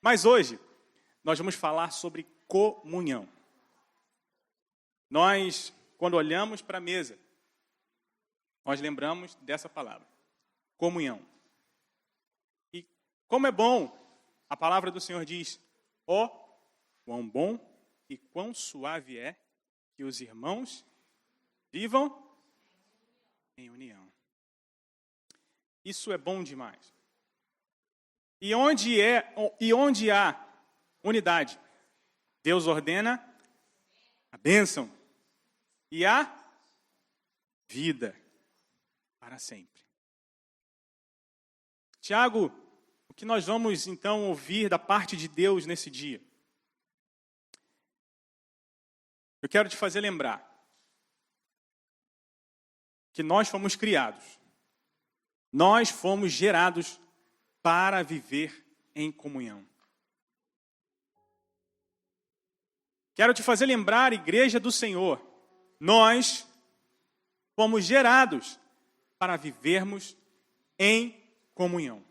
Mas hoje, nós vamos falar sobre comunhão. Nós, quando olhamos para a mesa, nós lembramos dessa palavra, comunhão. E como é bom, a palavra do Senhor diz, ó, quão bom e quão suave é que os irmãos vivam em união. Isso é bom demais. E onde há unidade, Deus ordena a bênção e a vida para sempre. Tiago, o que nós vamos então ouvir da parte de Deus nesse dia? Eu quero te fazer lembrar que nós fomos criados, nós fomos gerados para viver em comunhão. Quero te fazer lembrar, igreja do Senhor, nós fomos gerados para vivermos em comunhão.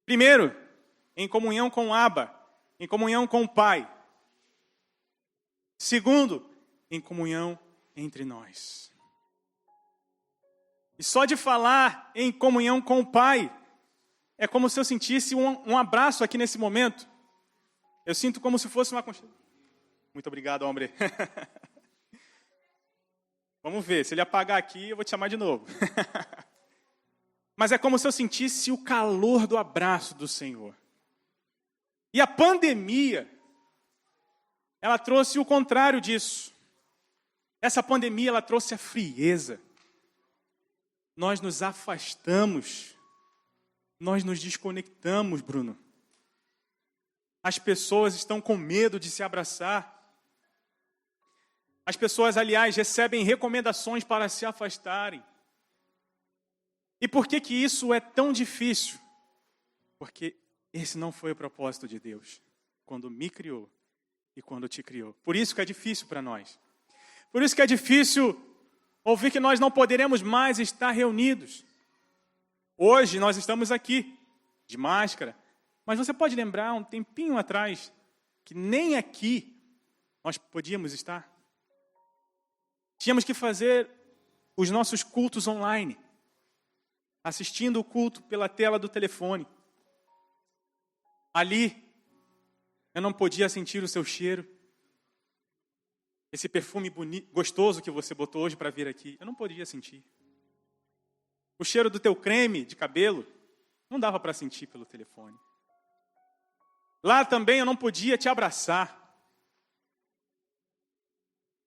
Primeiro, em comunhão com o Abba, em comunhão com o Pai. Segundo, em comunhão entre nós. E só de falar em comunhão com o Pai, é como se eu sentisse um abraço aqui nesse momento. Eu sinto como se fosse uma aconchego. Muito obrigado, homem. Vamos ver, se ele apagar aqui, eu vou te chamar de novo. Mas é como se eu sentisse o calor do abraço do Senhor. E a pandemia, ela trouxe o contrário disso. Essa pandemia, ela trouxe a frieza. Nós nos afastamos. Nós nos desconectamos, Bruno. As pessoas estão com medo de se abraçar. As pessoas, aliás, recebem recomendações para se afastarem. E por que isso é tão difícil? Porque esse não foi o propósito de Deus, quando me criou e quando te criou. Por isso que é difícil para nós. Por isso que é difícil ouvir que nós não poderemos mais estar reunidos. Hoje nós estamos aqui, de máscara, mas você pode lembrar um tempinho atrás que nem aqui nós podíamos estar? Tínhamos que fazer os nossos cultos online, assistindo o culto pela tela do telefone. Ali, eu não podia sentir o seu cheiro, esse perfume bonito, gostoso que você botou hoje para vir aqui, eu não podia sentir. O cheiro do teu creme de cabelo, não dava para sentir pelo telefone. Lá também eu não podia te abraçar.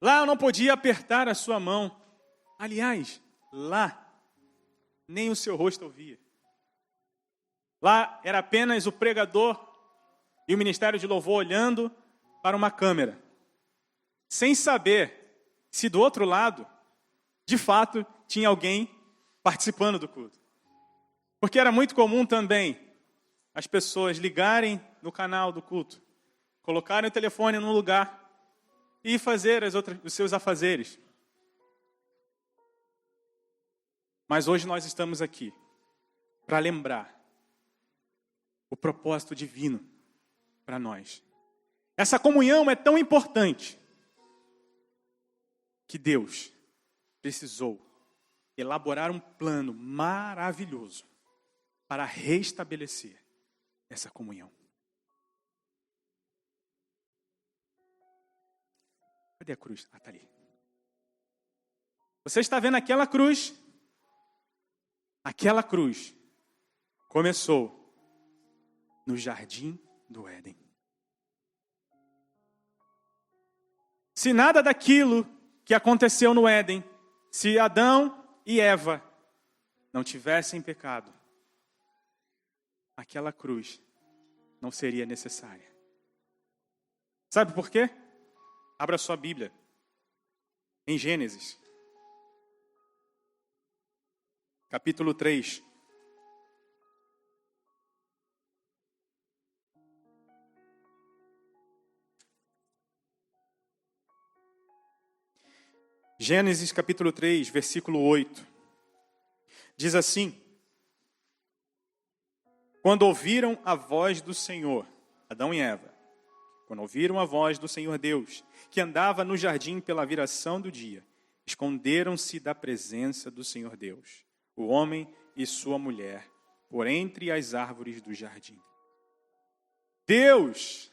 Lá eu não podia apertar a sua mão. Aliás, lá nem o seu rosto eu via. Lá era apenas o pregador e o ministério de louvor olhando para uma câmera, sem saber se do outro lado, de fato, tinha alguém participando do culto. Porque era muito comum também as pessoas ligarem no canal do culto, colocarem o telefone num lugar e fazer os seus afazeres. Mas hoje nós estamos aqui para lembrar o propósito divino para nós. Essa comunhão é tão importante que Deus precisou elaborar um plano maravilhoso para restabelecer essa comunhão. Cadê a cruz? Ah, está ali. Você está vendo aquela cruz? Aquela cruz começou no jardim do Éden. Se nada daquilo que aconteceu no Éden, se Adão e Eva não tivessem pecado, aquela cruz não seria necessária. Sabe por quê? Abra sua Bíblia em Gênesis, capítulo 3. Gênesis capítulo 3, versículo 8. Diz assim: quando ouviram a voz do Senhor, Adão e Eva, quando ouviram a voz do Senhor Deus, que andava no jardim pela viração do dia, esconderam-se da presença do Senhor Deus, o homem e sua mulher, por entre as árvores do jardim. Deus,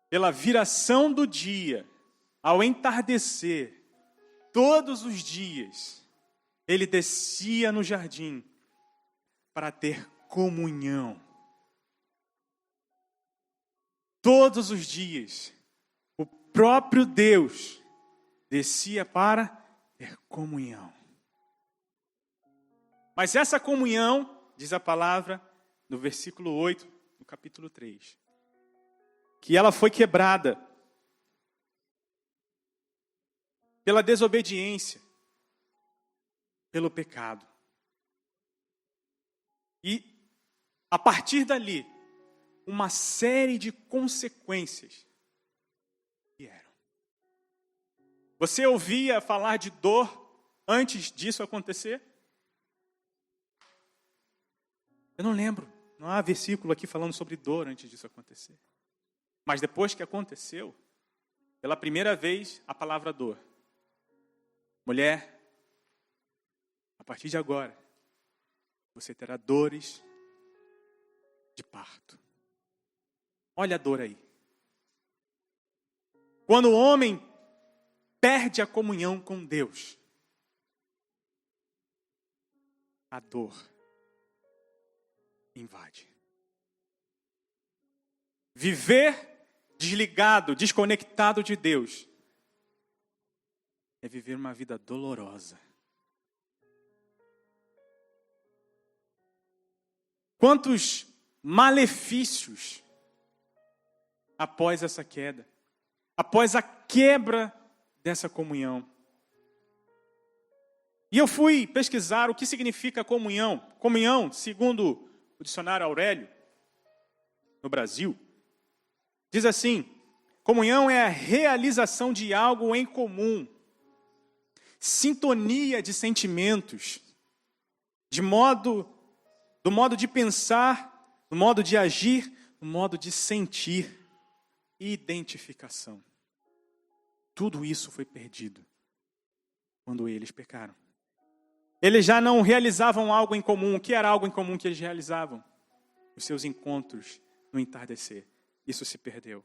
pela viração do dia, ao entardecer, todos os dias, ele descia no jardim para ter comunhão. Todos os dias, o próprio Deus descia para ter comunhão. Mas essa comunhão, diz a palavra no versículo 8, do capítulo 3, que ela foi quebrada pela desobediência, pelo pecado. E, a partir dali, uma série de consequências vieram. Você ouvia falar de dor antes disso acontecer? Eu não lembro. Não há versículo aqui falando sobre dor antes disso acontecer. Mas depois que aconteceu, pela primeira vez, a palavra dor. Mulher, a partir de agora, você terá dores de parto. Olha a dor aí. Quando o homem perde a comunhão com Deus, a dor invade. Viver desligado, desconectado de Deus, é viver uma vida dolorosa. Quantos malefícios após essa queda, após a quebra dessa comunhão. E eu fui pesquisar o que significa comunhão. Comunhão, segundo o dicionário Aurélio, no Brasil, diz assim: comunhão é a realização de algo em comum, sintonia de sentimentos, do modo de pensar, do modo de agir, do modo de sentir, identificação. Tudo isso foi perdido quando eles pecaram. Eles já não realizavam algo em comum. O que era algo em comum que eles realizavam? Os seus encontros no entardecer. Isso se perdeu.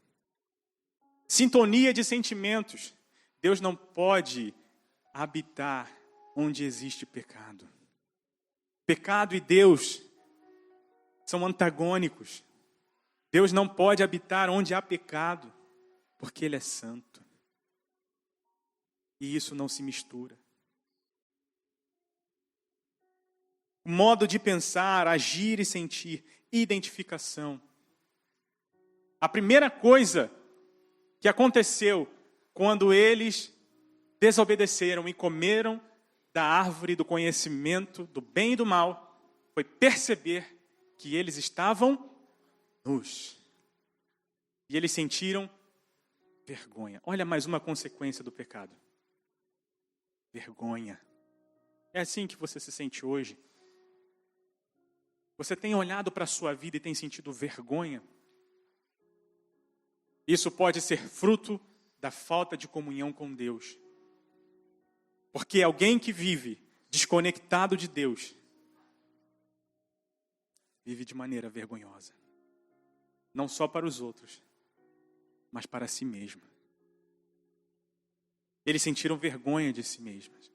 Sintonia de sentimentos. Deus não pode habitar onde existe pecado. Pecado e Deus são antagônicos. Deus não pode habitar onde há pecado, porque Ele é santo. E isso não se mistura. O modo de pensar, agir e sentir, identificação. A primeira coisa que aconteceu quando eles desobedeceram e comeram da árvore do conhecimento do bem e do mal, foi perceber que eles estavam nus. E eles sentiram vergonha. Olha mais uma consequência do pecado. Vergonha. É assim que você se sente hoje? Você tem olhado para a sua vida e tem sentido vergonha? Isso pode ser fruto da falta de comunhão com Deus. Porque alguém que vive desconectado de Deus, vive de maneira vergonhosa. Não só para os outros, mas para si mesmo. Eles sentiram vergonha de si mesmos.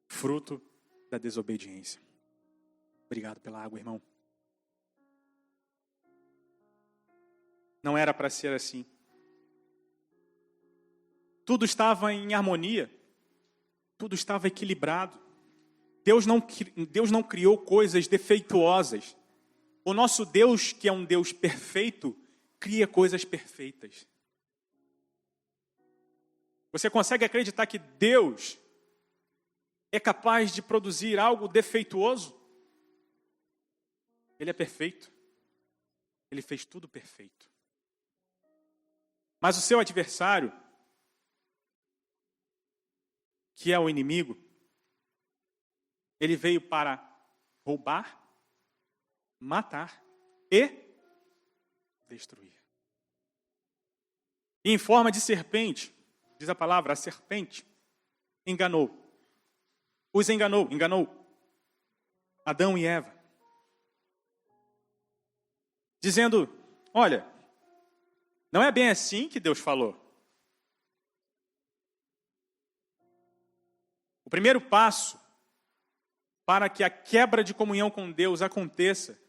Fruto da desobediência. Obrigado pela água, irmão. Não era para ser assim. Tudo estava em harmonia. Tudo estava equilibrado. Deus não criou coisas defeituosas. O nosso Deus, que é um Deus perfeito, cria coisas perfeitas. Você consegue acreditar que Deus é capaz de produzir algo defeituoso? Ele é perfeito. Ele fez tudo perfeito. Mas o seu adversário, que é o inimigo, ele veio para roubar, matar e destruir. E em forma de serpente, diz a palavra, a serpente enganou. Os enganou Adão e Eva. Dizendo, olha, não é bem assim que Deus falou. O primeiro passo para que a quebra de comunhão com Deus aconteça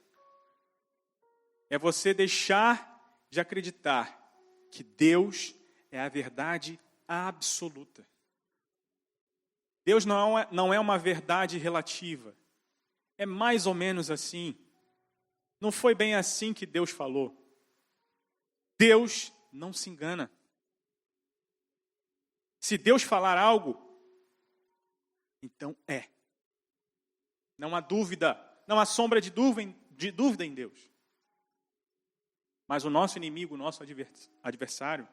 é você deixar de acreditar que Deus é a verdade absoluta. Deus não é uma verdade relativa. É mais ou menos assim. Não foi bem assim que Deus falou. Deus não se engana. Se Deus falar algo, então é. Não há dúvida, não há sombra de dúvida em Deus. Mas o nosso inimigo, o nosso adversário,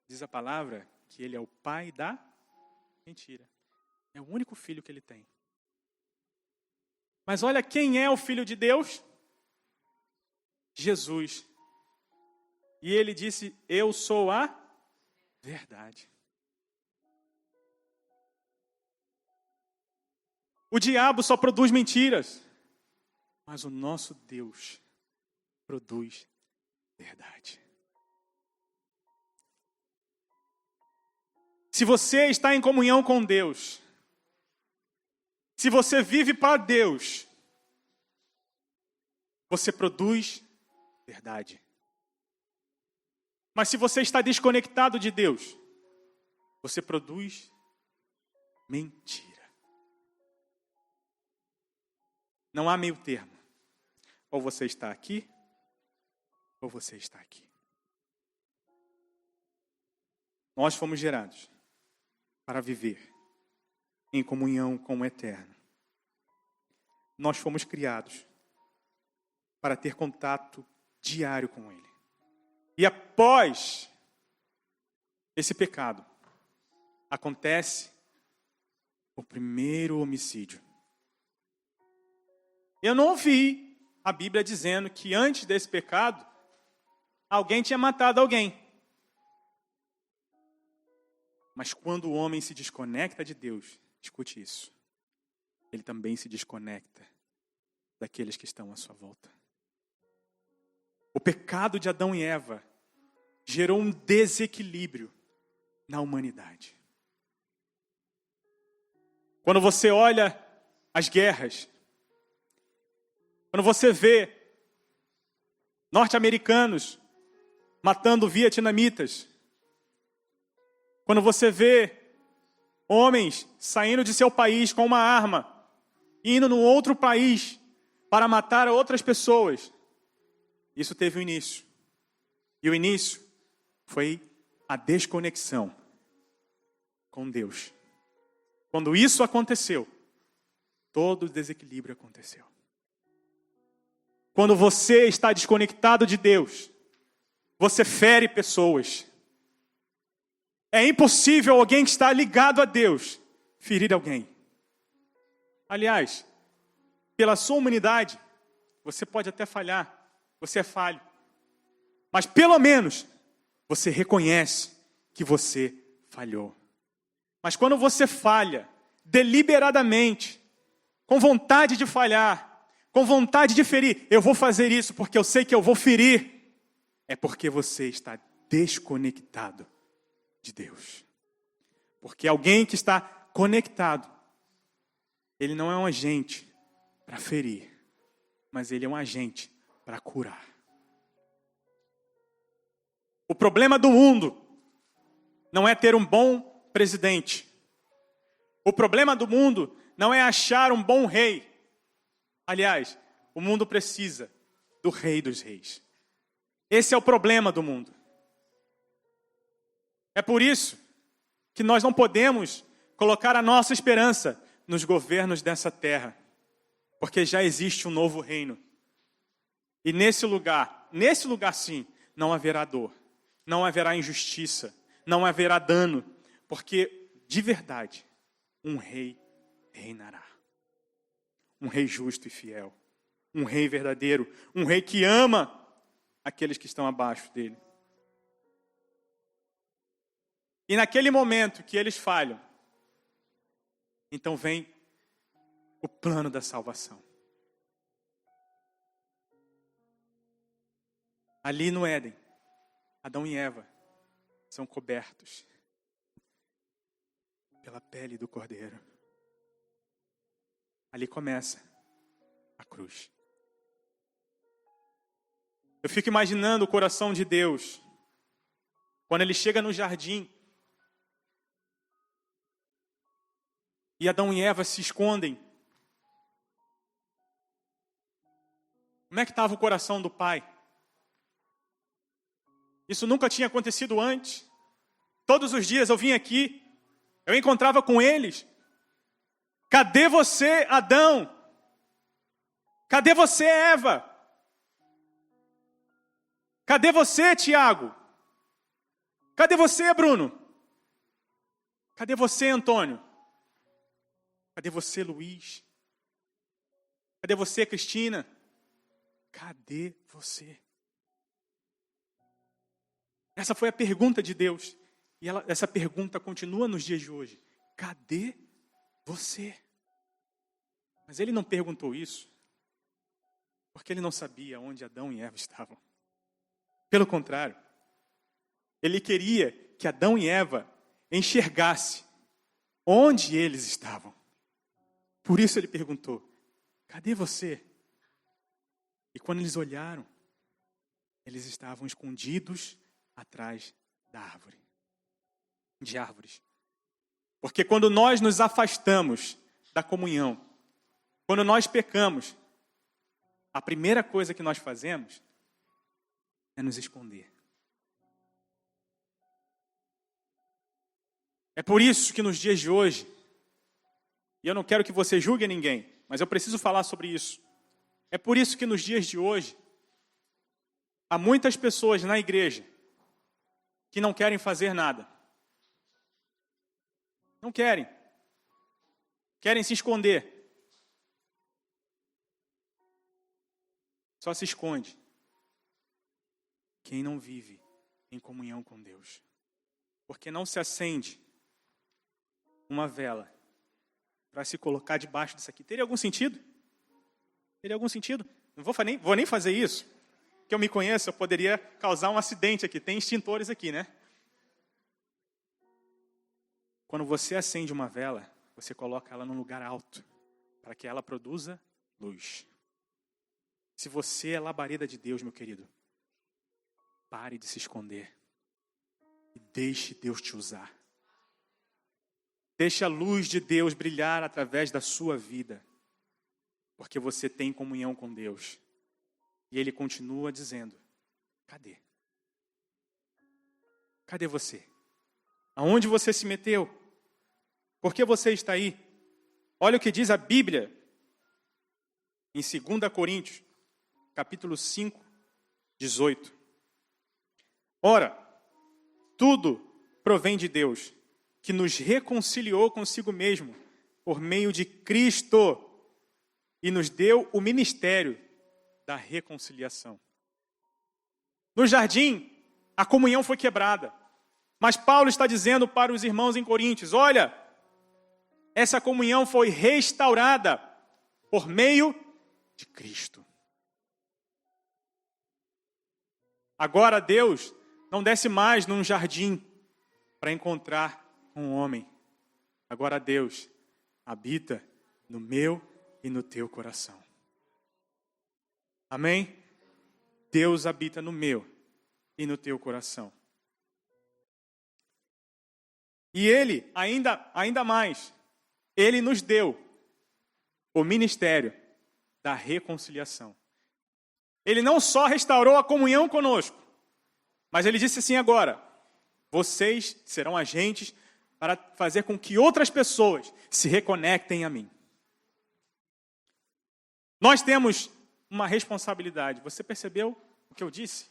diz a palavra que ele é o pai da mentira. É o único filho que ele tem. Mas olha quem é o Filho de Deus? Jesus. E ele disse, eu sou a verdade. O diabo só produz mentiras, mas o nosso Deus produz verdade. Se você está em comunhão com Deus, se você vive para Deus, você produz verdade. Mas se você está desconectado de Deus, você produz mentira. Não há meio termo. Ou você está aqui, ou você está aqui. Nós fomos gerados para viver em comunhão com o Eterno. Nós fomos criados para ter contato diário com Ele. E após esse pecado, acontece o primeiro homicídio. Eu não ouvi a Bíblia dizendo que antes desse pecado, alguém tinha matado alguém. Mas quando o homem se desconecta de Deus, escute isso, ele também se desconecta daqueles que estão à sua volta. O pecado de Adão e Eva gerou um desequilíbrio na humanidade. Quando você olha as guerras, quando você vê norte-americanos matando vietnamitas, quando você vê homens saindo de seu país com uma arma, indo num outro país para matar outras pessoas, isso teve um início. E o início foi a desconexão com Deus. Quando isso aconteceu, todo o desequilíbrio aconteceu. Quando você está desconectado de Deus, você fere pessoas. É impossível alguém que está ligado a Deus ferir alguém. Aliás, pela sua humanidade, você pode até falhar, você é falho. Mas pelo menos, você reconhece que você falhou. Mas quando você falha, deliberadamente, com vontade de falhar, com vontade de ferir, eu vou fazer isso porque eu sei que eu vou ferir, é porque você está desconectado de Deus. Porque alguém que está conectado, ele não é um agente para ferir, mas ele é um agente para curar. O problema do mundo não é ter um bom presidente. O problema do mundo não é achar um bom rei. Aliás, o mundo precisa do Rei dos Reis. Esse é o problema do mundo. É por isso que nós não podemos colocar a nossa esperança nos governos dessa terra, porque já existe um novo reino. E nesse lugar sim, não haverá dor, não haverá injustiça, não haverá dano, porque de verdade, um rei reinará. Um rei justo e fiel. um rei verdadeiro, um rei que ama aqueles que estão abaixo dele. E naquele momento que eles falham, então vem o plano da salvação. Ali no Éden, Adão e Eva são cobertos pela pele do Cordeiro. Ali começa a cruz. Eu fico imaginando o coração de Deus quando ele chega no jardim e Adão e Eva se escondem. Como é que estava o coração do pai? Isso nunca tinha acontecido antes. Todos os dias eu vinha aqui, eu encontrava com eles. Cadê você, Adão? Cadê você, Eva? Cadê você, Tiago? Cadê você, Bruno? Cadê você, Antônio? Cadê você, Luiz? Cadê você, Cristina? Cadê você? Essa foi a pergunta de Deus. E essa pergunta continua nos dias de hoje. Cadê você? Mas ele não perguntou isso porque ele não sabia onde Adão e Eva estavam. Pelo contrário, ele queria que Adão e Eva enxergassem onde eles estavam. Por isso ele perguntou, cadê você? E quando eles olharam, eles estavam escondidos atrás de árvores. Porque quando nós nos afastamos da comunhão, quando nós pecamos, a primeira coisa que nós fazemos é nos esconder. É por isso que nos dias de hoje, e eu não quero que você julgue ninguém, mas eu preciso falar sobre isso. É por isso que nos dias de hoje, há muitas pessoas na igreja que não querem fazer nada. Não querem. Querem se esconder. Só se esconde quem não vive em comunhão com Deus. Porque não se acende uma vela para se colocar debaixo disso aqui. Teria algum sentido? Teria algum sentido? Não vou nem fazer isso. Que eu me conheço, eu poderia causar um acidente aqui. Tem extintores aqui, né? Quando você acende uma vela, você coloca ela num lugar alto, para que ela produza luz. Se você é labareda de Deus, meu querido, pare de se esconder e deixe Deus te usar. Deixe a luz de Deus brilhar através da sua vida, porque você tem comunhão com Deus. E Ele continua dizendo, cadê? Cadê você? Aonde você se meteu? Por que você está aí? Olha o que diz a Bíblia em 2 Coríntios, capítulo 5, 18. Ora, tudo provém de Deus, que nos reconciliou consigo mesmo, por meio de Cristo, e nos deu o ministério da reconciliação. No jardim, a comunhão foi quebrada. Mas Paulo está dizendo para os irmãos em Coríntios, olha, essa comunhão foi restaurada por meio de Cristo. Agora Deus não desce mais num jardim para encontrar um homem. Agora Deus habita no meu e no teu coração. Amém? Deus habita no meu e no teu coração. E Ele, ainda mais, Ele nos deu o ministério da reconciliação. Ele não só restaurou a comunhão conosco, mas Ele disse assim agora, vocês serão agentes para fazer com que outras pessoas se reconectem a mim. Nós temos uma responsabilidade. Você percebeu o que eu disse?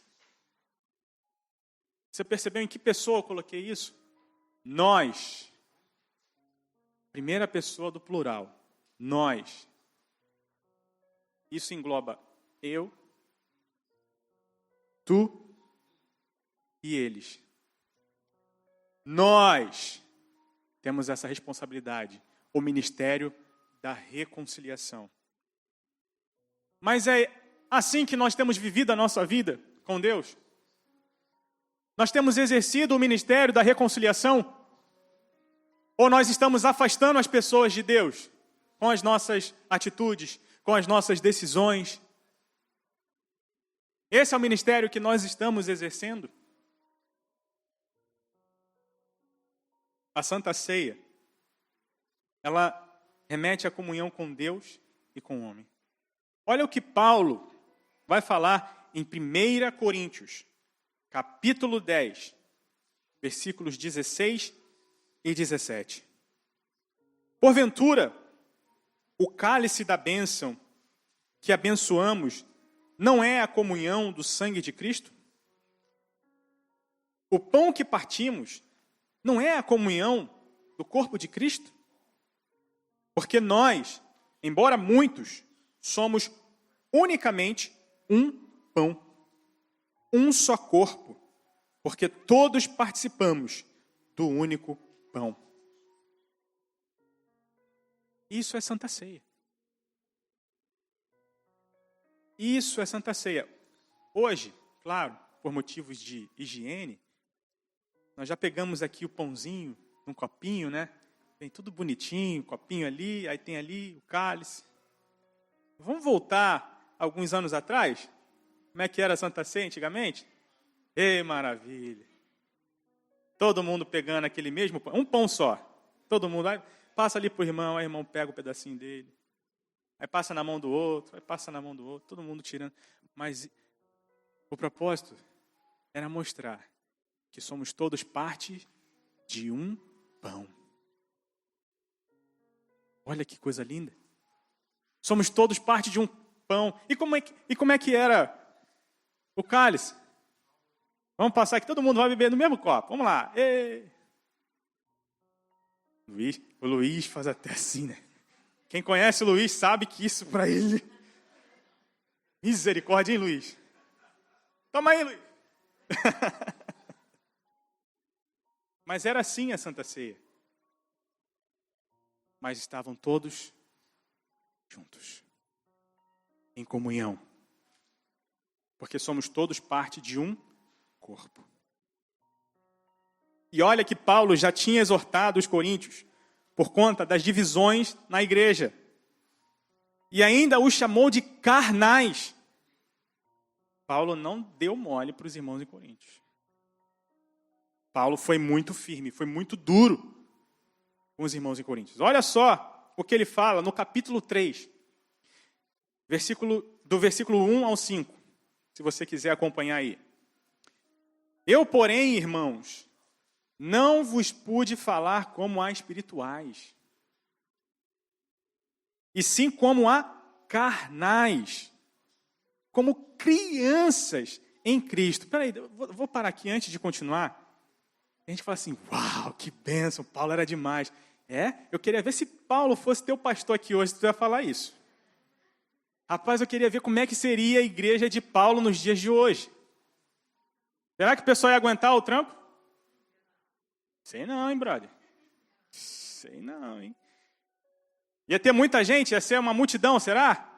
Você percebeu em que pessoa eu coloquei isso? Nós. Primeira pessoa do plural. Nós. Isso engloba eu, tu e eles. Nós temos essa responsabilidade, o ministério da reconciliação. Mas é assim que nós temos vivido a nossa vida com Deus? Nós temos exercido o ministério da reconciliação? Ou nós estamos afastando as pessoas de Deus com as nossas atitudes, com as nossas decisões? Esse é o ministério que nós estamos exercendo? A Santa Ceia, ela remete à comunhão com Deus e com o homem. Olha o que Paulo vai falar em 1 Coríntios, capítulo 10, versículos 16 e 17. Porventura, o cálice da bênção que abençoamos não é a comunhão do sangue de Cristo? O pão que partimos não é a comunhão do corpo de Cristo? Porque nós, embora muitos, somos unicamente um pão, um só corpo, porque todos participamos do único pão. Isso é Santa Ceia. Isso é Santa Ceia. Hoje, claro, por motivos de higiene, nós já pegamos aqui o pãozinho num copinho, né? Tem tudo bonitinho, copinho ali, aí tem ali o cálice. Vamos voltar alguns anos atrás? Como é que era a Santa Ceia antigamente? Ei, maravilha! Todo mundo pegando aquele mesmo pão, um pão só. Todo mundo aí, passa ali para o irmão, aí o irmão pega o pedacinho dele. Aí passa na mão do outro, aí passa na mão do outro, todo mundo tirando. Mas o propósito era mostrar que somos todos parte de um pão. Olha que coisa linda. Somos todos parte de um pão. E como é que era o cálice? Vamos passar aqui, todo mundo vai beber no mesmo copo. Vamos lá. Ei. O Luiz faz até assim, né? Quem conhece o Luiz sabe que isso para ele... Misericórdia, hein, Luiz? Toma aí, Luiz. Mas era assim a Santa Ceia. Mas estavam todos juntos, em comunhão. Porque somos todos parte de um corpo. E olha que Paulo já tinha exortado os coríntios por conta das divisões na igreja. E ainda os chamou de carnais. Paulo não deu mole para os irmãos em Coríntios. Paulo foi muito firme, foi muito duro com os irmãos em Coríntios. Olha só o que ele fala no capítulo 3, do versículo 1 ao 5, se você quiser acompanhar aí. Eu, porém, irmãos, não vos pude falar como a espirituais, e sim como a carnais, como crianças em Cristo. Espera aí, vou parar aqui antes de continuar. A gente fala assim, uau, que bênção, Paulo era demais. Eu queria ver se Paulo fosse teu pastor aqui hoje, tu ia falar isso. Rapaz, eu queria ver como é que seria a igreja de Paulo nos dias de hoje. Será que o pessoal ia aguentar o tranco? Sei não, hein, brother? Sei não, hein? Ia ter muita gente? Ia ser uma multidão, será?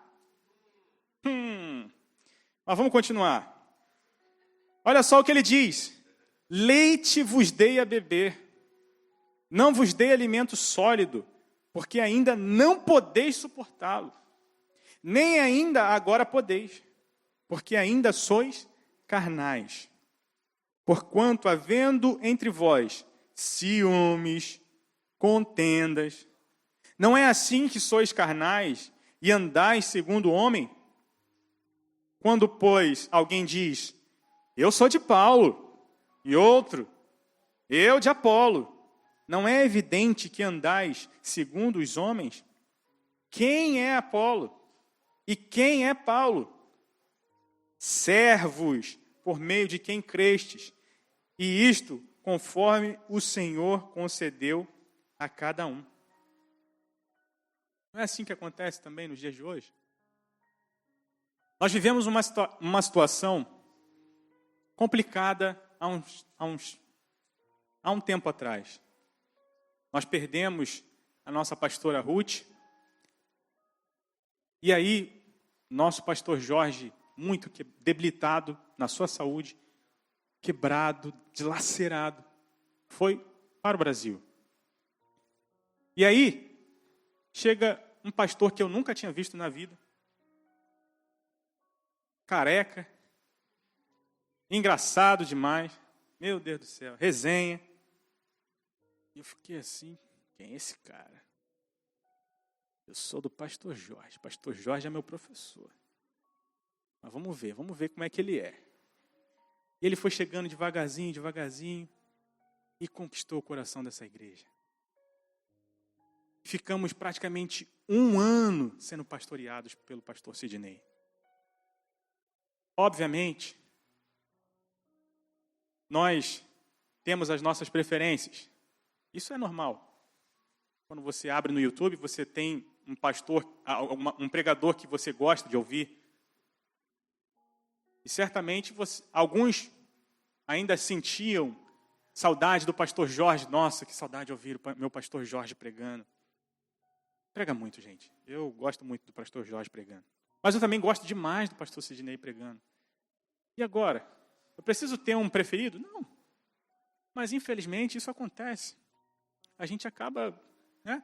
Mas vamos continuar. Olha só o que ele diz. Leite vos dei a beber, não vos dei alimento sólido, porque ainda não podeis suportá-lo. Nem ainda agora podeis, porque ainda sois carnais. Porquanto, havendo entre vós ciúmes, contendas, não é assim que sois carnais e andais segundo o homem? Quando, pois, alguém diz, eu sou de Paulo, e outro, eu de Apolo, não é evidente que andais segundo os homens? Quem é Apolo? E quem é Paulo? Servos por meio de quem crestes, e isto conforme o Senhor concedeu a cada um. Não é assim que acontece também nos dias de hoje? Nós vivemos uma situação complicada há um tempo atrás. Nós perdemos a nossa pastora Ruth. E aí, nosso pastor Jorge, muito debilitado na sua saúde, quebrado, dilacerado, foi para o Brasil. E aí, chega um pastor que eu nunca tinha visto na vida, careca, engraçado demais, meu Deus do céu, resenha. E eu fiquei assim, quem é esse cara? Eu sou do pastor Jorge. Pastor Jorge é meu professor. Mas vamos ver como é que ele é. E ele foi chegando devagarzinho, devagarzinho, e conquistou o coração dessa igreja. Ficamos praticamente 1 ano sendo pastoreados pelo pastor Sidney. Obviamente, nós temos as nossas preferências. Isso é normal. Quando você abre no YouTube, você tem um pastor, um pregador que você gosta de ouvir. E certamente alguns ainda sentiam saudade do pastor Jorge. Nossa, que saudade de ouvir o meu pastor Jorge pregando. Prega muito, gente. Eu gosto muito do pastor Jorge pregando. Mas eu também gosto demais do pastor Sidney pregando. E agora? Eu preciso ter um preferido? Não. Mas infelizmente isso acontece. A gente acaba, né?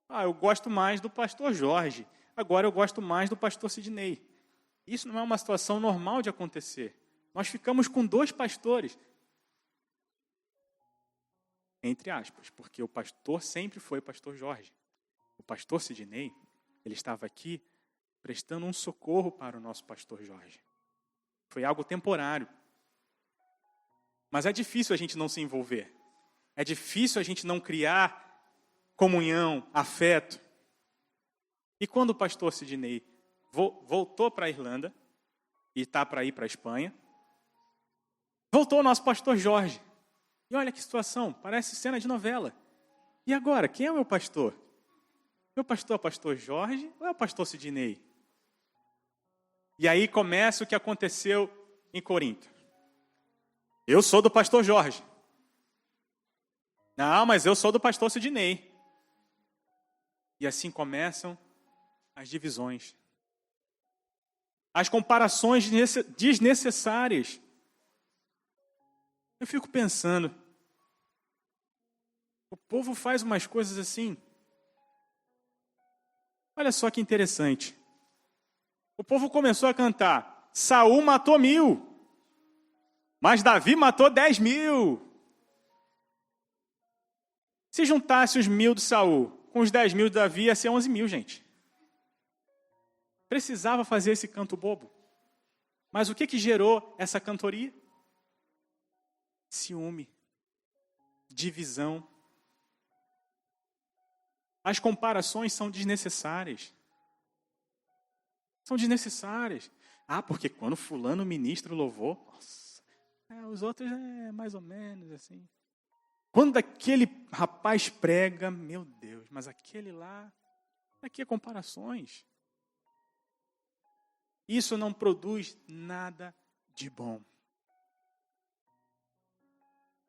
Eu gosto mais do pastor Jorge. Agora eu gosto mais do pastor Sidney. Isso não é uma situação normal de acontecer. Nós ficamos com 2 pastores. Entre aspas, porque o pastor sempre foi o pastor Jorge. O pastor Sidney, ele estava aqui prestando um socorro para o nosso pastor Jorge. Foi algo temporário. Mas é difícil a gente não se envolver. É difícil a gente não criar comunhão, afeto. E quando o pastor Sidney voltou para a Irlanda, e está para ir para a Espanha, voltou o nosso pastor Jorge. E olha que situação, parece cena de novela. E agora, quem é o meu pastor? Meu pastor é o pastor Jorge ou é o pastor Sidney? E aí começa o que aconteceu em Corinto. Eu sou do pastor Jorge. Não, mas eu sou do pastor Sidney. E assim começam as divisões. As comparações desnecessárias. Eu fico pensando, o povo faz umas coisas assim. Olha só que interessante. O povo começou a cantar, Saul matou 1000, mas Davi matou 10.000. Se juntasse os 1000 de Saul com os 10.000 de Davi, ia ser 11.000, gente. Precisava fazer esse canto bobo. Mas o que gerou essa cantoria? Ciúme, divisão. As comparações são desnecessárias. São desnecessárias. Porque quando fulano ministra o louvor, nossa, os outros é mais ou menos assim. Quando aquele rapaz prega, meu Deus, mas aquele lá, aqui é comparações. Isso não produz nada de bom.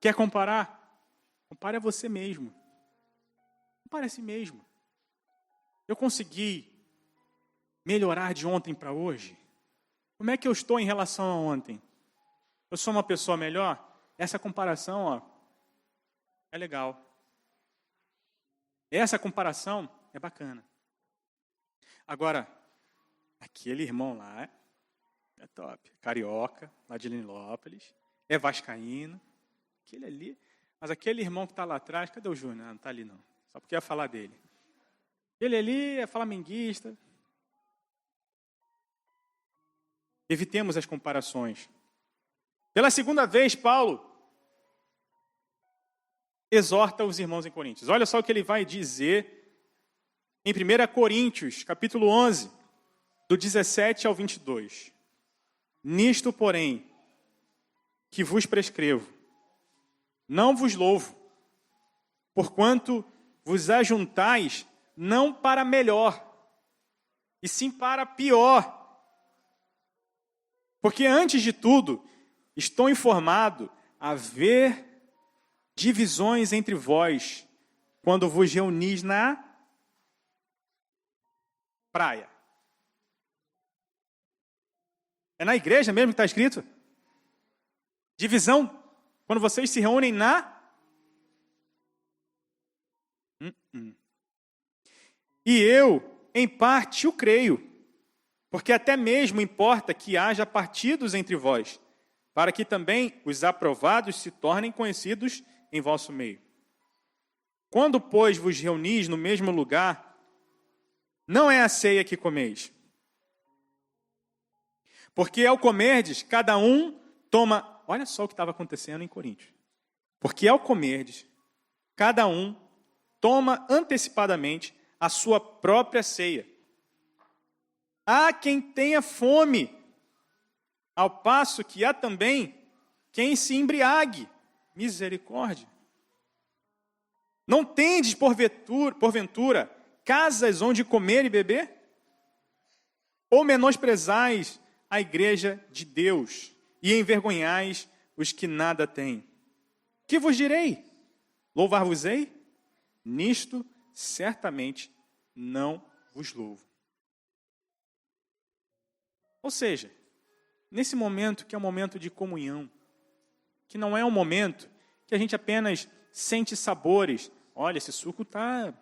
Quer comparar? Compare a você mesmo. Compare a si mesmo. Eu consegui melhorar de ontem para hoje? Como é que eu estou em relação a ontem? Eu sou uma pessoa melhor? Essa comparação, é legal. Essa comparação é bacana. Agora, aquele irmão lá é top. Carioca, lá de Linilópolis. É vascaíno. Aquele ali. Mas aquele irmão que está lá atrás, cadê o Júnior? Não está ali não. Só porque ia falar dele. Ele ali é flamenguista. Evitemos as comparações. Pela segunda vez, Paulo exorta os irmãos em Coríntios. Olha só o que ele vai dizer em 1 Coríntios, capítulo 11, do 17 ao 22. Nisto, porém, que vos prescrevo, não vos louvo, porquanto vos ajuntais não para melhor, e sim para pior. Porque antes de tudo, estou informado a haver divisões entre vós, quando vos reunis na praia. É na igreja mesmo que está escrito? Divisão, quando vocês se reúnem na... E eu, em parte, o creio, porque até mesmo importa que haja partidos entre vós, para que também os aprovados se tornem conhecidos em vosso meio. Quando, pois, vos reunis no mesmo lugar, não é a ceia que comeis. Porque ao comerdes, cada um toma... Olha só o que estava acontecendo em Coríntios. Porque ao comerdes, cada um toma antecipadamente a sua própria ceia. Há quem tenha fome, ao passo que há também quem se embriague. Misericórdia. Não tendes, porventura, casas onde comer e beber? Ou menosprezais a igreja de Deus e envergonhais os que nada têm? Que vos direi? Louvar-vos-ei? Nisto certamente não vos louvo. Ou seja, nesse momento que é um momento de comunhão, que não é um momento que a gente apenas sente sabores. Olha, esse suco tá...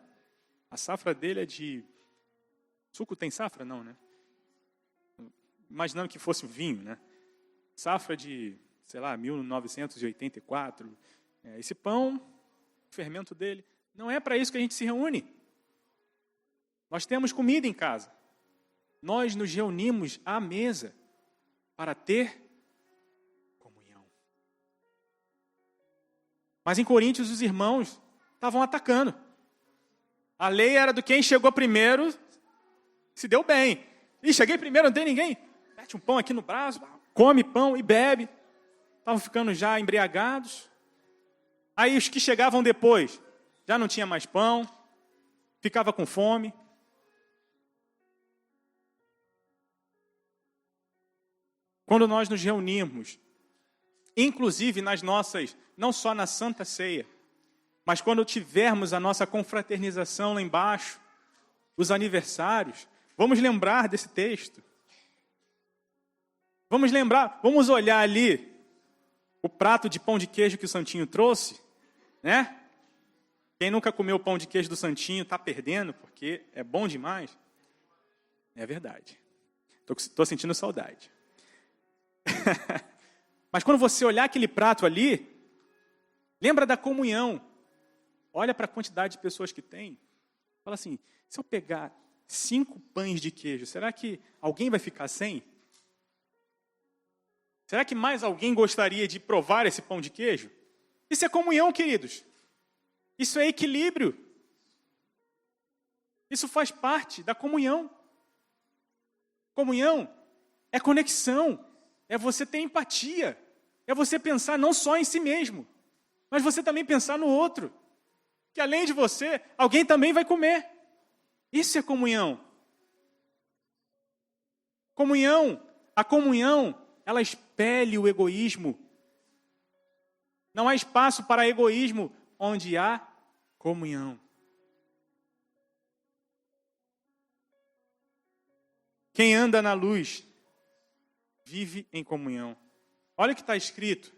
A safra dele é de... Suco tem safra? Não, né? Imaginando que fosse vinho, né? Safra de, 1984. Esse pão, o fermento dele, não é para isso que a gente se reúne. Nós temos comida em casa. Nós nos reunimos à mesa para ter comunhão. Mas em Coríntios os irmãos estavam atacando. A lei era do quem chegou primeiro, se deu bem. Ih, cheguei primeiro, não tem ninguém. Mete um pão aqui no braço, come pão e bebe. Estavam ficando já embriagados. Aí os que chegavam depois, já não tinha mais pão, ficava com fome. Quando nós nos reunimos, inclusive nas nossas, não só na Santa Ceia, mas quando tivermos a nossa confraternização lá embaixo, os aniversários, vamos lembrar desse texto. Vamos lembrar, vamos olhar ali o prato de pão de queijo que o Santinho trouxe, né? Quem nunca comeu o pão de queijo do Santinho está perdendo, porque é bom demais. É verdade. Estou sentindo saudade. Mas quando você olhar aquele prato ali, lembra da comunhão. Olha para a quantidade de pessoas que tem. Fala assim, se eu pegar 5 pães de queijo, será que alguém vai ficar sem? Será que mais alguém gostaria de provar esse pão de queijo? Isso é comunhão, queridos. Isso é equilíbrio. Isso faz parte da comunhão. Comunhão é conexão. É você ter empatia. É você pensar não só em si mesmo, mas você também pensar no outro. Que além de você, alguém também vai comer. Isso é comunhão. A comunhão, ela expele o egoísmo. Não há espaço para egoísmo onde há comunhão. Quem anda na luz vive em comunhão. Olha o que está escrito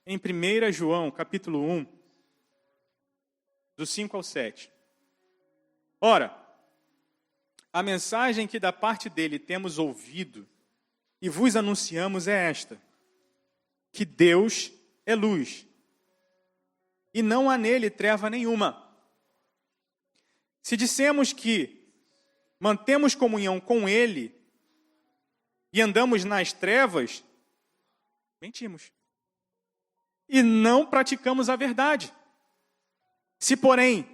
em 1 João, capítulo 1, do 5 ao 7. Ora, a mensagem que da parte dele temos ouvido e vos anunciamos é esta: que Deus é luz, e não há nele treva nenhuma. Se dissemos que mantemos comunhão com ele e andamos nas trevas, mentimos. E não praticamos a verdade. Se, porém,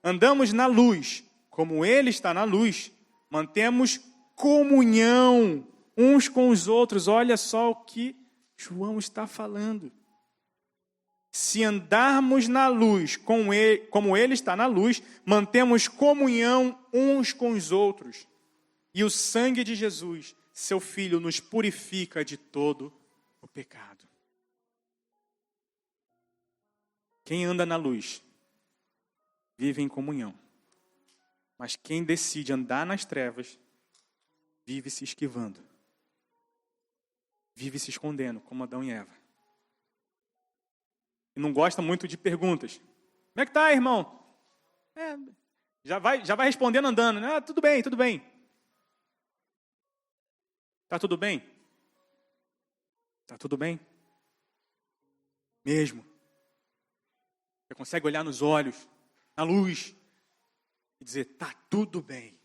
andamos na luz, como ele está na luz, mantemos comunhão uns com os outros. Olha só o que João está falando. Se andarmos na luz, como ele está na luz, mantemos comunhão uns com os outros. E o sangue de Jesus seu Filho nos purifica de todo o pecado. Quem anda na luz vive em comunhão. Mas quem decide andar nas trevas vive se esquivando. Vive se escondendo, como Adão e Eva. E não gosta muito de perguntas. Como é que tá, irmão? Já vai respondendo andando. Ah, tudo bem, tudo bem. Tá tudo bem? Tá tudo bem? Mesmo. Você consegue olhar nos olhos, na luz, e dizer, tá tudo bem.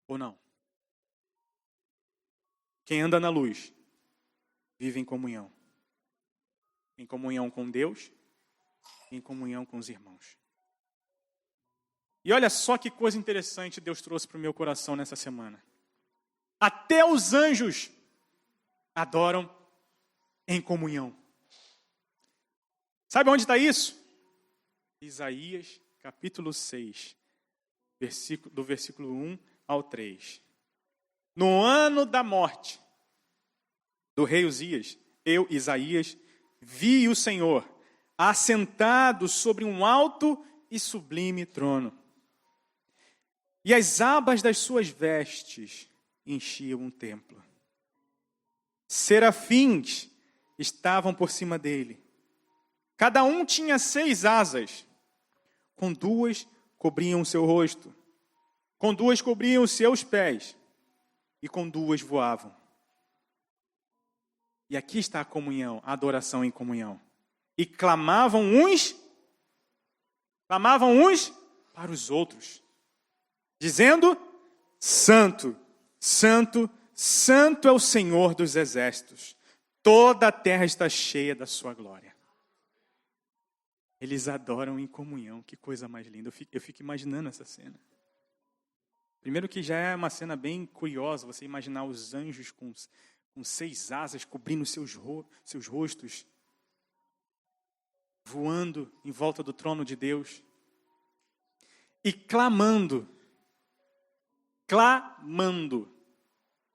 Ou não? Quem anda na luz, vive em comunhão. Em comunhão com Deus, em comunhão com os irmãos. E olha só que coisa interessante Deus trouxe para o meu coração nessa semana. Até os anjos adoram em comunhão. Sabe onde está isso? Isaías, capítulo 6, do versículo 1 ao 3. No ano da morte do rei Uzias, eu, Isaías, vi o Senhor assentado sobre um alto e sublime trono. E as abas das suas vestes enchiam o templo. Serafins estavam por cima dele. Cada um tinha 6 asas. Com 2 cobriam o seu rosto. Com 2 cobriam os seus pés. E com 2 voavam. E aqui está a comunhão, a adoração em comunhão. E clamavam uns para os outros, dizendo, Santo, Santo, Santo é o Senhor dos exércitos. Toda a terra está cheia da sua glória. Eles adoram em comunhão, que coisa mais linda. Eu fico imaginando essa cena. Primeiro que já é uma cena bem curiosa, você imaginar os anjos com 6 asas cobrindo seus rostos, voando em volta do trono de Deus e clamando.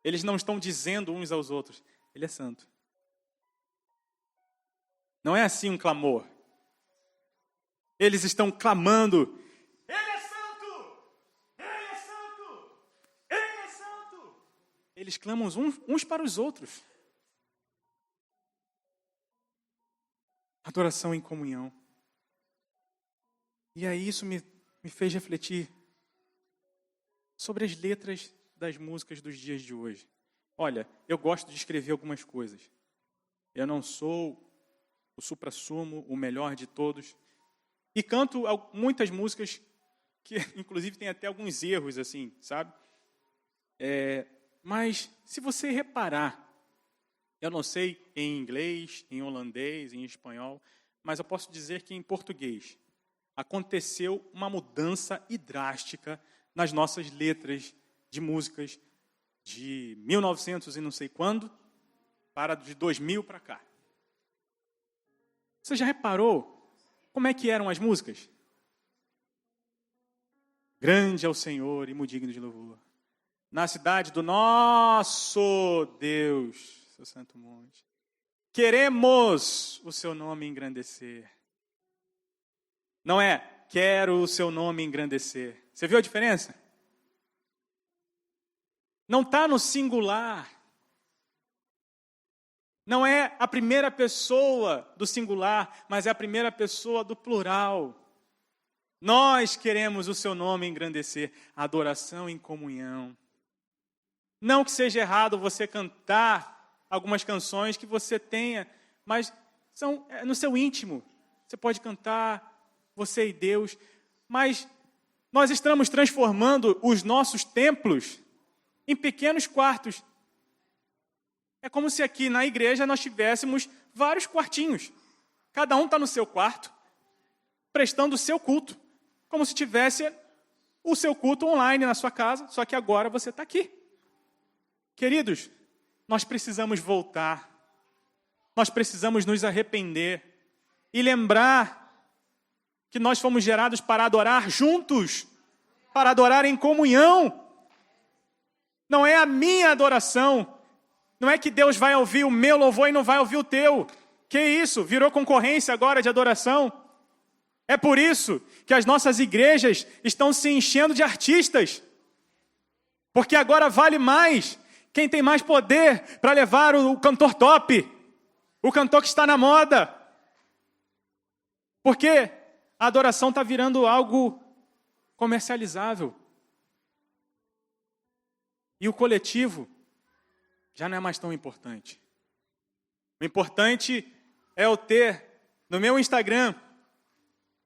Eles não estão dizendo uns aos outros, Ele é santo. Não é assim um clamor. Eles estão clamando, Ele é santo! Ele é santo! Ele é santo! Eles clamam uns para os outros. Adoração em comunhão. E aí isso me fez refletir sobre as letras das músicas dos dias de hoje. Olha, eu gosto de escrever algumas coisas. Eu não sou o suprassumo, o melhor de todos. E canto muitas músicas que, inclusive, tem até alguns erros, assim, sabe? Mas, se você reparar, eu não sei em inglês, em holandês, em espanhol, mas eu posso dizer que em português aconteceu uma mudança drástica nas nossas letras de músicas de 1900 e não sei quando, para de 2000 para cá. Você já reparou como é que eram as músicas? Grande é o Senhor e muito digno de louvor. Na cidade do nosso Deus, seu santo monte. Queremos o seu nome engrandecer. Não é, quero o seu nome engrandecer. Você viu a diferença? Não está no singular. Não é a primeira pessoa do singular, mas é a primeira pessoa do plural. Nós queremos o seu nome engrandecer. Adoração em comunhão. Não que seja errado você cantar algumas canções que você tenha, mas são no seu íntimo. Você pode cantar, você e Deus, mas nós estamos transformando os nossos templos em pequenos quartos. É como se aqui na igreja nós tivéssemos vários quartinhos. Cada um está no seu quarto, prestando o seu culto, como se tivesse o seu culto online na sua casa, só que agora você está aqui. Queridos, nós precisamos voltar, nós precisamos nos arrepender e lembrar que nós fomos gerados para adorar juntos, para adorar em comunhão. Não é a minha adoração. Não é que Deus vai ouvir o meu louvor e não vai ouvir o teu. Que isso? Virou concorrência agora de adoração? É por isso que as nossas igrejas estão se enchendo de artistas. Porque agora vale mais quem tem mais poder para levar o cantor top. O cantor que está na moda. Porque a adoração está virando algo comercializável. E o coletivo já não é mais tão importante. O importante é eu ter no meu Instagram,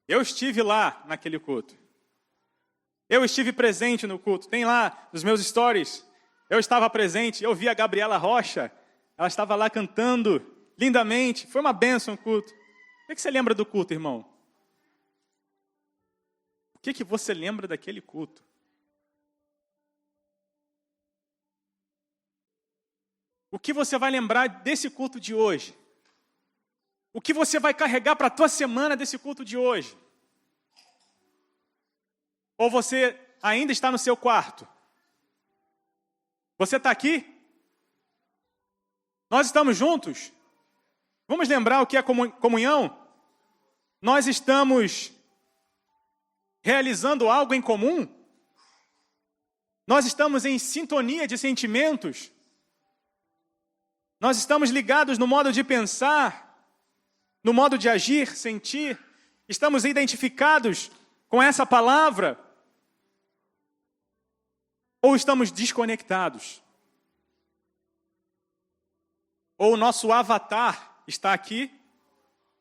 eu estive lá naquele culto. Eu estive presente no culto. Tem lá nos meus stories, eu estava presente, eu vi a Gabriela Rocha, ela estava lá cantando lindamente. Foi uma bênção o culto. O que você lembra do culto, irmão? O que você lembra daquele culto? O que você vai lembrar desse culto de hoje? O que você vai carregar para a tua semana desse culto de hoje? Ou você ainda está no seu quarto? Você está aqui? Nós estamos juntos? Vamos lembrar o que é comunhão? Nós estamos realizando algo em comum? Nós estamos em sintonia de sentimentos? Nós estamos ligados no modo de pensar, no modo de agir, sentir? Estamos identificados com essa palavra? Ou estamos desconectados? Ou o nosso avatar está aqui,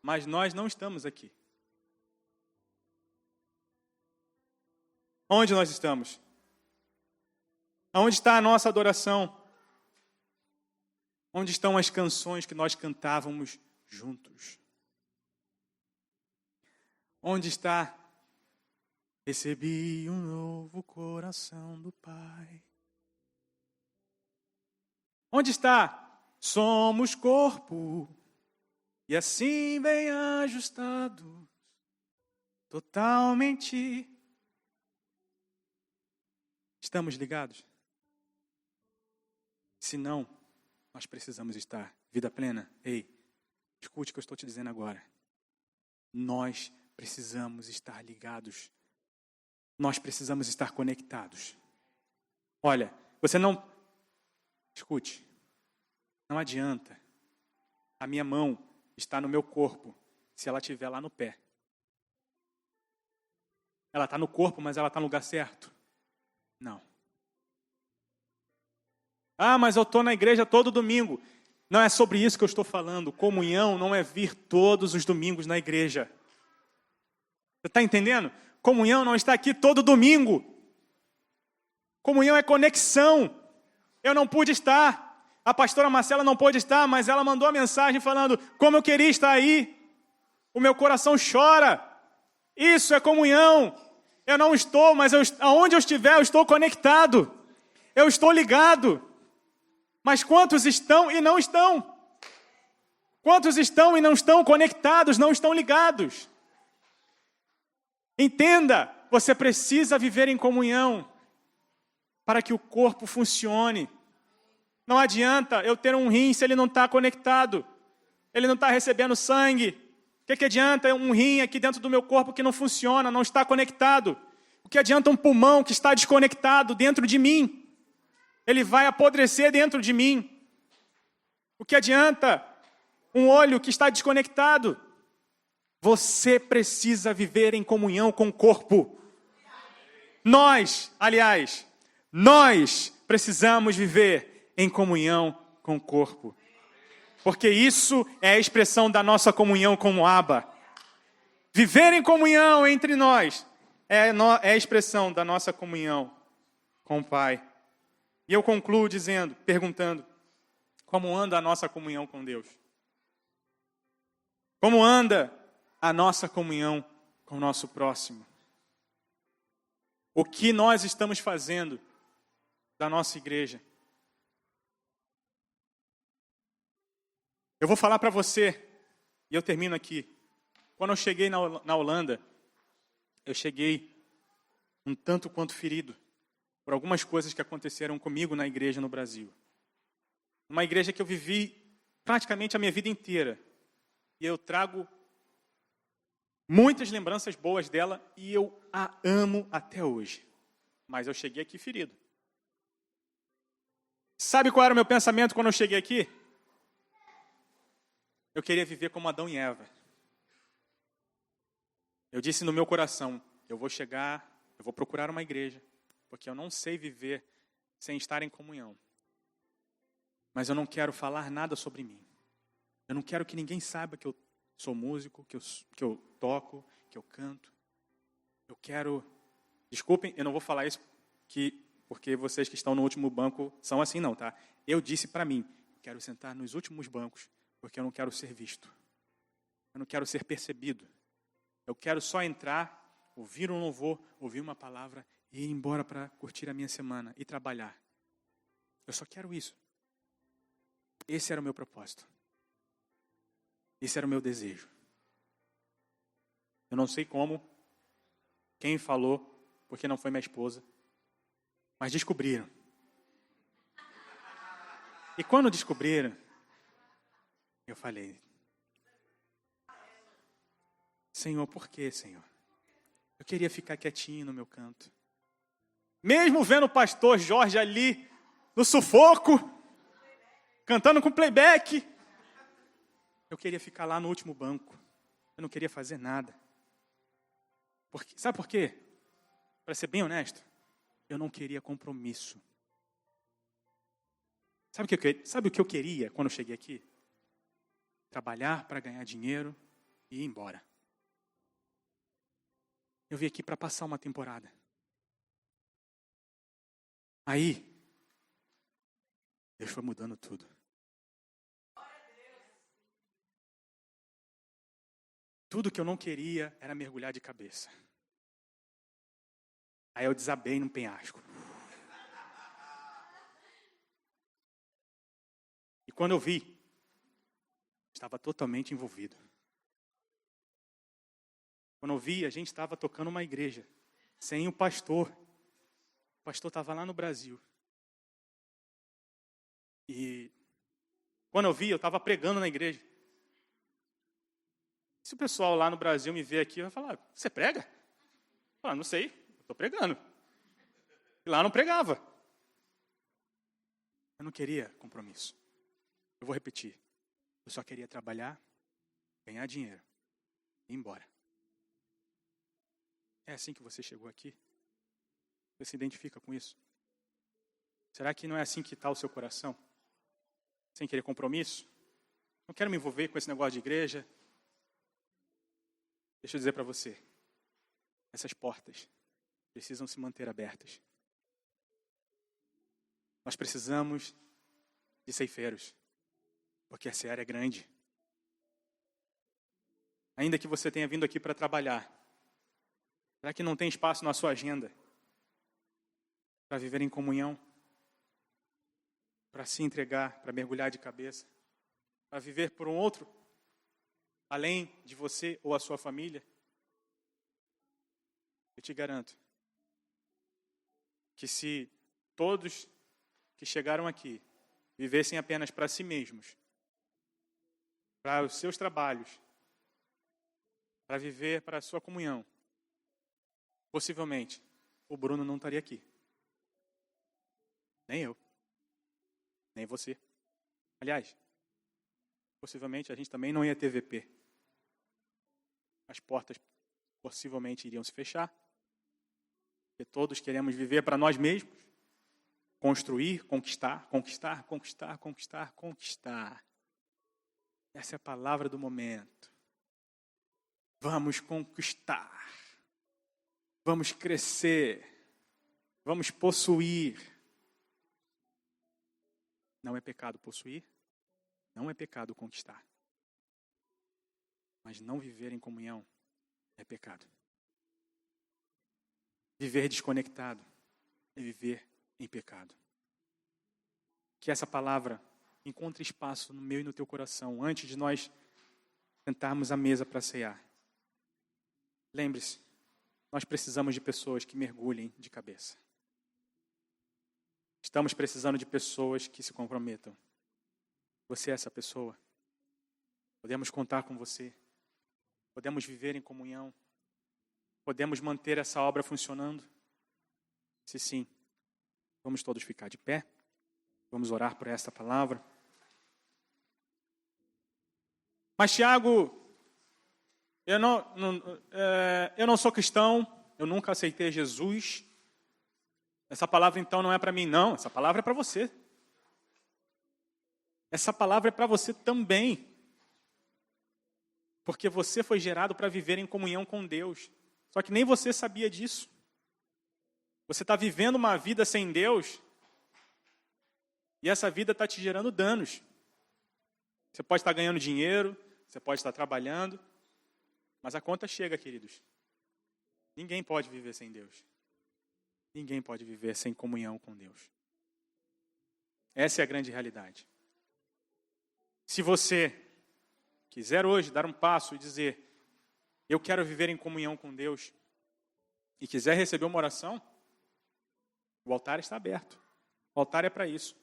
mas nós não estamos aqui? Onde nós estamos? Onde está a nossa adoração? Onde estão as canções que nós cantávamos juntos? Onde está? Recebi um novo coração do Pai. Onde está? Somos corpo, e assim bem ajustados, totalmente. Estamos ligados? Se não, nós precisamos estar. Vida plena, ei, escute o que eu estou te dizendo agora. Nós precisamos estar ligados. Nós precisamos estar conectados. Olha, você não... Escute, não adianta a minha mão estar no meu corpo se ela estiver lá no pé. Ela está no corpo, mas ela está no lugar certo? Não. Ah, mas eu estou na igreja todo domingo. Não é sobre isso que eu estou falando. Comunhão não é vir todos os domingos na igreja. Você está entendendo? Comunhão não está aqui todo domingo. Comunhão é conexão. Eu não pude estar. A pastora Marcela não pôde estar, mas ela mandou a mensagem falando: como eu queria estar aí. O meu coração chora. Isso é comunhão. Eu não estou, mas aonde eu estiver, eu estou conectado. Eu estou ligado. Mas quantos estão e não estão? Quantos estão e não estão conectados, não estão ligados? Entenda, você precisa viver em comunhão para que o corpo funcione. Não adianta eu ter um rim se ele não está conectado. Ele não está recebendo sangue. O que adianta um rim aqui dentro do meu corpo que não funciona, não está conectado? O que adianta um pulmão que está desconectado dentro de mim? Ele vai apodrecer dentro de mim. O que adianta um olho que está desconectado? Você precisa viver em comunhão com o corpo. Nós precisamos viver em comunhão com o corpo. Porque isso é a expressão da nossa comunhão com o Abba. Viver em comunhão entre nós é a expressão da nossa comunhão com o Pai. E eu concluo perguntando, como anda a nossa comunhão com Deus? Como anda a nossa comunhão com o nosso próximo? O que nós estamos fazendo da nossa igreja? Eu vou falar para você, e eu termino aqui. Quando eu cheguei na Holanda, eu cheguei um tanto quanto ferido. por algumas coisas que aconteceram comigo na igreja no Brasil. Uma igreja que eu vivi praticamente a minha vida inteira. E eu trago muitas lembranças boas dela e eu a amo até hoje. Mas eu cheguei aqui ferido. Sabe qual era o meu pensamento quando eu cheguei aqui? Eu queria viver como Adão e Eva. Eu disse no meu coração, eu vou procurar uma igreja, porque eu não sei viver sem estar em comunhão. Mas eu não quero falar nada sobre mim. Eu não quero que ninguém saiba que eu sou músico, que eu toco, que eu canto. Eu quero... Desculpem, eu não vou falar isso porque vocês que estão no último banco são assim não, tá? Eu disse para mim, quero sentar nos últimos bancos, porque eu não quero ser visto. Eu não quero ser percebido. Eu quero só entrar, ouvir um louvor, ouvir uma palavra e ir embora para curtir a minha semana e trabalhar. Eu só quero isso. Esse era o meu propósito. Esse era o meu desejo. Eu não sei como, quem falou, porque não foi minha esposa, mas descobriram. E quando descobriram, eu falei, Senhor, por quê, Senhor? Eu queria ficar quietinho no meu canto. Mesmo vendo o pastor Jorge ali, no sufoco, cantando com playback, eu queria ficar lá no último banco. Eu não queria fazer nada. Sabe por quê? Para ser bem honesto, eu não queria compromisso. Sabe o que eu queria quando eu cheguei aqui? Trabalhar para ganhar dinheiro e ir embora. Eu vim aqui para passar uma temporada. Aí, Deus foi mudando tudo. Tudo que eu não queria era mergulhar de cabeça. Aí eu desabei num penhasco. E quando eu vi, estava totalmente envolvido. Quando eu vi, a gente estava tocando uma igreja, sem o pastor. O pastor estava lá no Brasil. E quando eu vi, eu estava pregando na igreja. Se o pessoal lá no Brasil me ver aqui, vai falar, você prega? Eu falo, não sei, eu estou pregando. E lá eu não pregava. Eu não queria compromisso. Eu vou repetir. Eu só queria trabalhar, ganhar dinheiro e ir embora. É assim que você chegou aqui? Você se identifica com isso? Será que não é assim que está o seu coração? Sem querer compromisso? Não quero me envolver com esse negócio de igreja. Deixa eu dizer para você. Essas portas precisam se manter abertas. Nós precisamos de ceifeiros. Porque a seara é grande. Ainda que você tenha vindo aqui para trabalhar, será que não tem espaço na sua agenda para viver em comunhão? Para se entregar, para mergulhar de cabeça? Para viver por um outro, além de você ou a sua família? Eu te garanto que se todos que chegaram aqui vivessem apenas para si mesmos, para os seus trabalhos, para viver para a sua comunhão, possivelmente o Bruno não estaria aqui. Nem eu. Nem você. Aliás, possivelmente a gente também não ia ter VP. As portas possivelmente iriam se fechar. Porque todos queremos viver para nós mesmos. Construir, conquistar, conquistar, conquistar, conquistar, conquistar. Essa é a palavra do momento. Vamos conquistar. Vamos crescer. Vamos possuir. Não é pecado possuir. Não é pecado conquistar. Mas não viver em comunhão é pecado. Viver desconectado é viver em pecado. Que essa palavra encontre espaço no meu e no teu coração antes de nós sentarmos à mesa para ceiar. Lembre-se, nós precisamos de pessoas que mergulhem de cabeça. Estamos precisando de pessoas que se comprometam. Você é essa pessoa. Podemos contar com você. Podemos viver em comunhão. Podemos manter essa obra funcionando. Se sim, vamos todos ficar de pé. Vamos orar por esta palavra. Mas, Tiago, eu não sou cristão, eu nunca aceitei Jesus. Essa palavra, então, não é para mim, não. Essa palavra é para você. Essa palavra é para você também. Porque você foi gerado para viver em comunhão com Deus. Só que nem você sabia disso. Você está vivendo uma vida sem Deus e essa vida está te gerando danos. Você pode estar ganhando dinheiro, você pode estar trabalhando, mas a conta chega, queridos. Ninguém pode viver sem Deus. Ninguém pode viver sem comunhão com Deus. Essa é a grande realidade. Se você quiser hoje dar um passo e dizer, eu quero viver em comunhão com Deus, e quiser receber uma oração, o altar está aberto. O altar é para isso.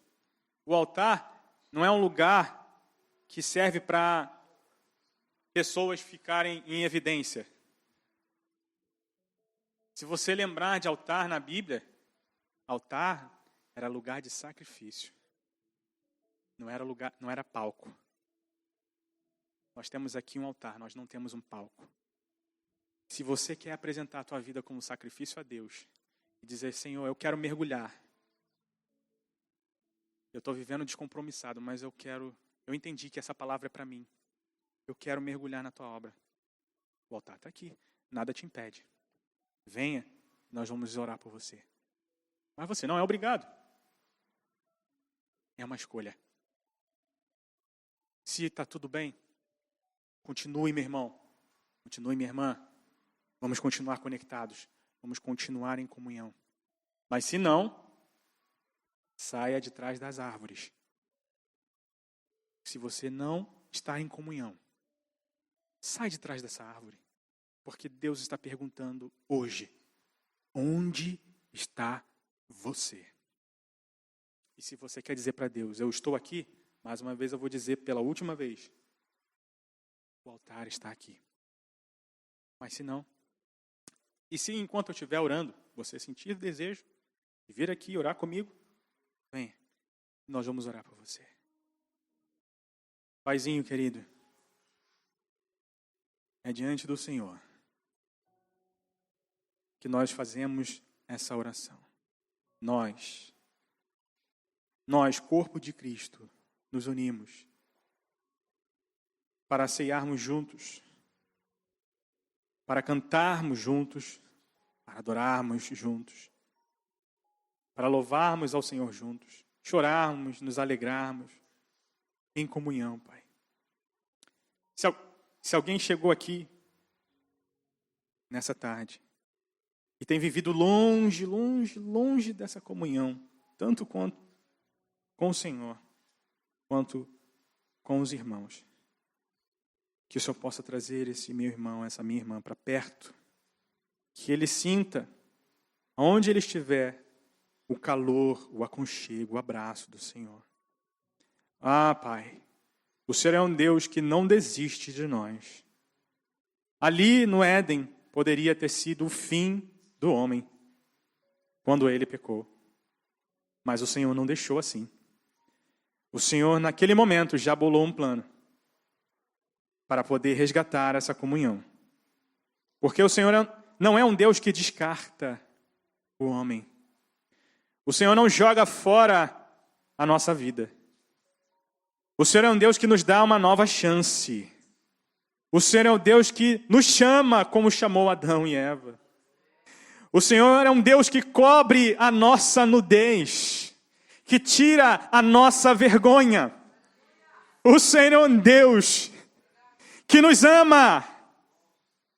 O altar não é um lugar que serve para pessoas ficarem em evidência. Se você lembrar de altar na Bíblia, altar era lugar de sacrifício. Não era palco. Nós temos aqui um altar, nós não temos um palco. Se você quer apresentar a tua vida como sacrifício a Deus e dizer, Senhor, eu quero mergulhar. Eu estou vivendo descompromissado, mas eu entendi que essa palavra é para mim. Eu quero mergulhar na tua obra. O altar está aqui, nada te impede. Venha, nós vamos orar por você. Mas você não é obrigado. É uma escolha. Se está tudo bem, continue, meu irmão. Continue, minha irmã. Vamos continuar conectados. Vamos continuar em comunhão. Mas se não, saia de trás das árvores. Se você não está em comunhão, sai de trás dessa árvore. Porque Deus está perguntando hoje, onde está você? E se você quer dizer para Deus, eu estou aqui, mais uma vez eu vou dizer pela última vez, o altar está aqui. Mas se não, e se enquanto eu estiver orando, você sentir desejo de vir aqui orar comigo, venha, nós vamos orar por você. Paizinho querido, é diante do Senhor que nós fazemos essa oração. Nós, corpo de Cristo, nos unimos para ceiarmos juntos, para cantarmos juntos, para adorarmos juntos, para louvarmos ao Senhor juntos, chorarmos, nos alegrarmos em comunhão, Pai. Se alguém chegou aqui nessa tarde e tem vivido longe, longe, longe dessa comunhão, tanto quanto com o Senhor, quanto com os irmãos, que o Senhor possa trazer esse meu irmão, essa minha irmã para perto, que ele sinta, onde ele estiver, o calor, o aconchego, o abraço do Senhor. Ah, Pai, o Senhor é um Deus que não desiste de nós. Ali no Éden poderia ter sido o fim do homem, quando ele pecou. Mas o Senhor não deixou assim. O Senhor, naquele momento, já bolou um plano para poder resgatar essa comunhão. Porque o Senhor não é um Deus que descarta o homem. O Senhor não joga fora a nossa vida. O Senhor é um Deus que nos dá uma nova chance. O Senhor é um Deus que nos chama como chamou Adão e Eva. O Senhor é um Deus que cobre a nossa nudez, que tira a nossa vergonha. O Senhor é um Deus que nos ama.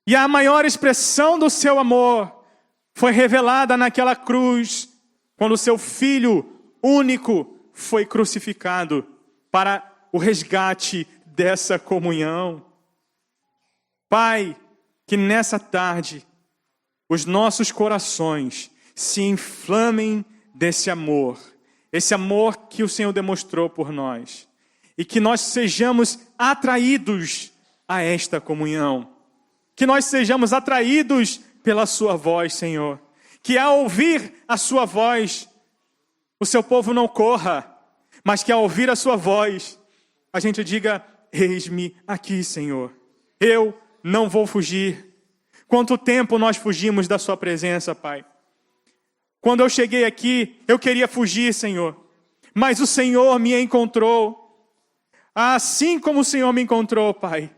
E a maior expressão do seu amor foi revelada naquela cruz, quando o seu Filho único foi crucificado para o resgate dessa comunhão. Pai, que nessa tarde os nossos corações se inflamem desse amor esse amor que o Senhor demonstrou por nós, e que nós sejamos atraídos a esta comunhão, que nós sejamos atraídos pela sua voz, Senhor, que ao ouvir a sua voz, o seu povo não corra, mas que ao ouvir a sua voz, a gente diga: eis-me aqui, Senhor, eu não vou fugir. Quanto tempo nós fugimos da sua presença, Pai. Quando eu cheguei aqui, eu queria fugir, Senhor, mas o Senhor me encontrou. Assim como o Senhor me encontrou, Pai,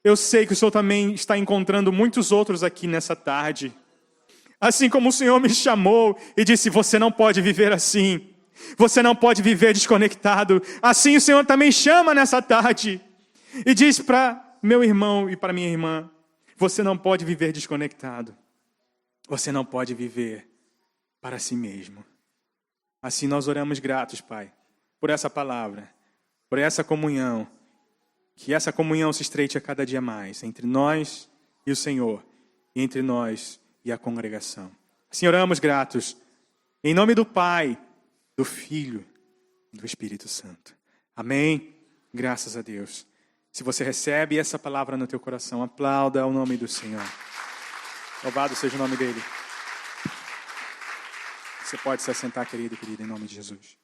eu sei que o Senhor também está encontrando muitos outros aqui nessa tarde. Assim como o Senhor me chamou e disse: você não pode viver assim, você não pode viver desconectado. Assim o Senhor também chama nessa tarde e diz para meu irmão e para minha irmã: você não pode viver desconectado, você não pode viver para si mesmo. Assim nós oramos gratos, Pai, por essa palavra, por essa comunhão, que essa comunhão se estreite a cada dia mais, entre nós e o Senhor, e entre nós e a congregação. Assim oramos gratos, em nome do Pai, do Filho e do Espírito Santo. Amém? Graças a Deus. Se você recebe essa palavra no teu coração, aplauda o nome do Senhor. Louvado seja o nome dele. Você pode se assentar, querido e querida, em nome de Jesus.